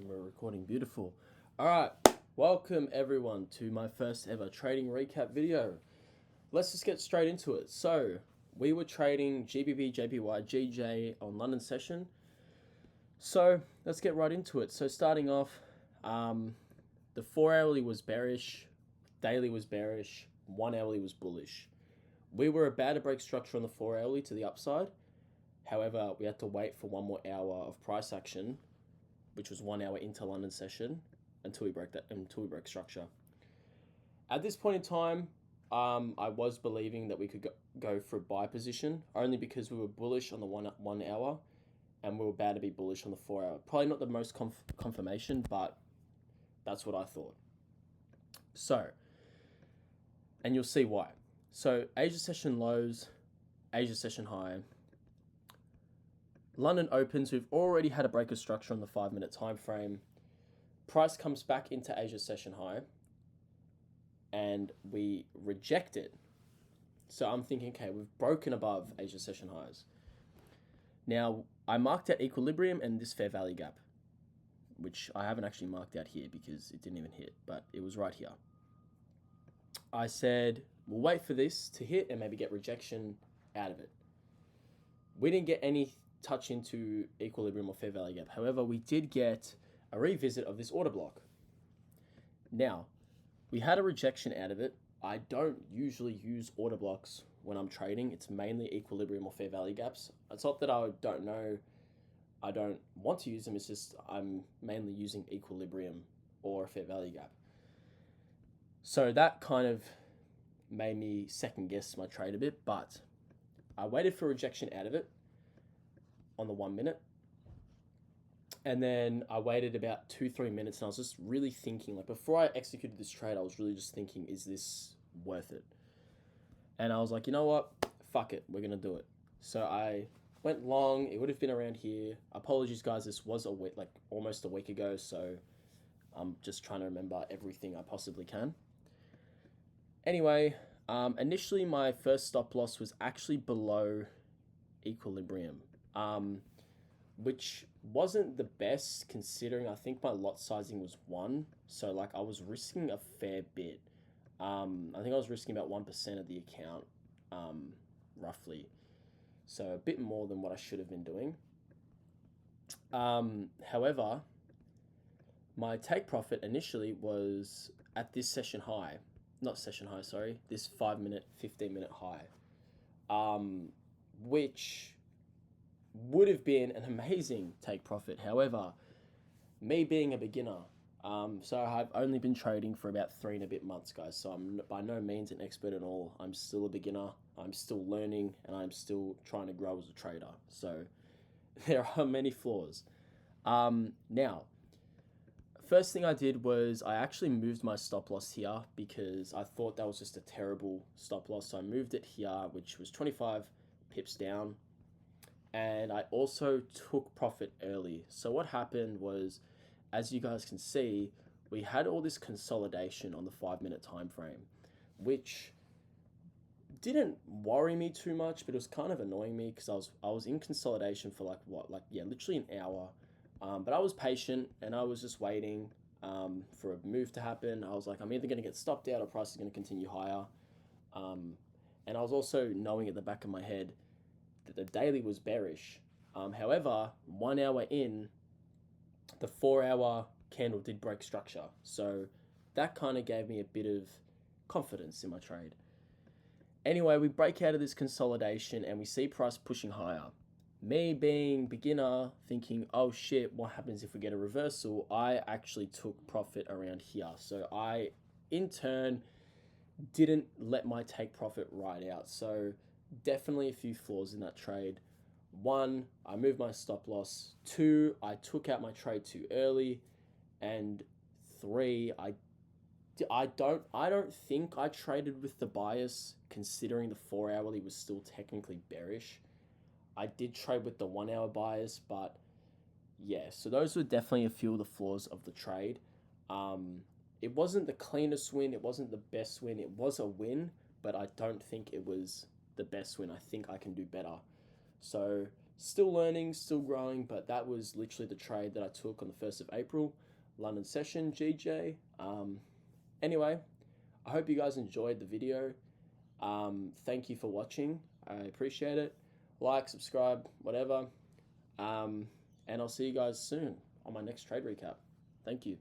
And we're recording. Beautiful. All right, welcome everyone to my first ever trading recap video. Let's just get straight into it. So we were trading GBPJPY GJ on London session. So let's get right into it. So starting off, the 4 hourly was bearish, daily was bearish, 1 hourly was bullish. We were about to break structure on the 4 hourly to the upside. However, we had to wait for 1 more hour of price action, which was 1 hour into London session, until we break structure. At this point in time, I was believing that we could go for a buy position, only because we were bullish on the one hour, and we were about to be bullish on the 4 hour. Probably not the most confirmation, but that's what I thought. So, and you'll see why. So Asia session lows, Asia session high. London opens, we've already had a break of structure on the 5-minute time frame. Price comes back into Asia session high and we reject it. So I'm thinking, okay, we've broken above Asia session highs. Now, I marked out equilibrium and this fair value gap, which I haven't actually marked out here because it didn't even hit, but it was right here. I said, we'll wait for this to hit and maybe get rejection out of it. We didn't get any touch into equilibrium or fair value gap. However, we did get a revisit of this order block. Now, we had a rejection out of it. I don't usually use order blocks when I'm trading. It's mainly equilibrium or fair value gaps. It's not that I don't know, I don't want to use them. It's just I'm mainly using equilibrium or a fair value gap. So that kind of made me second guess my trade a bit, but I waited for rejection out of it on the 1 minute. And then I waited about 2-3 minutes and I was just really thinking, like before I executed this trade, I was really just thinking, is this worth it? And I was like, you know what? Fuck it. We're going to do it. So I went long. It would have been around here. Apologies, guys. This was a week, like almost a week ago. So I'm just trying to remember everything I possibly can. Anyway, initially my first stop loss was actually below equilibrium. Which wasn't the best considering I think my lot sizing was 1. So like I was risking a fair bit. I think I was risking about 1% of the account, roughly. So a bit more than what I should have been doing. However, my take profit initially was at this session high. Not session high, sorry. This 5-minute, 15-minute high. Which would have been an amazing take profit. However, me being a beginner, so I've only been trading for about 3 and a bit months, guys. So I'm by no means an expert at all. I'm still a beginner. I'm still learning, and I'm still trying to grow as a trader. So there are many flaws. Now, first thing I did was I actually moved my stop loss here because I thought that was just a terrible stop loss. So I moved it here, which was 25 pips down. And I also took profit early. So what happened was, as you guys can see, we had all this consolidation on the 5-minute time frame, which didn't worry me too much, but it was kind of annoying me because I was in consolidation for literally an hour. But I was patient and I was just waiting for a move to happen. I was like, I'm either going to get stopped out or price is going to continue higher. And I was also knowing at the back of my head that the daily was bearish. However, 1 hour in, the 4 hour candle did break structure. So that kind of gave me a bit of confidence in my trade. Anyway, we break out of this consolidation and we see price pushing higher. Me being beginner, thinking, oh shit, what happens if we get a reversal? I actually took profit around here. So I, in turn, didn't let my take profit ride out. So definitely a few flaws in that trade. 1, I moved my stop loss. 2, I took out my trade too early. And 3, I don't think I traded with the bias considering the 4 hourly was still technically bearish. I did trade with the 1 hour bias, but yeah, so those were definitely a few of the flaws of the trade. It wasn't the cleanest win, it wasn't the best win, it was a win, but I don't think it was the best win. I think I can do better. So Still learning, still growing, but that was literally the trade that I took on the 1st of April, London session, GJ. Anyway, I hope you guys enjoyed the video. Thank you for watching. I appreciate it. Like, subscribe, whatever. And I'll see you guys soon on my next trade recap. Thank you.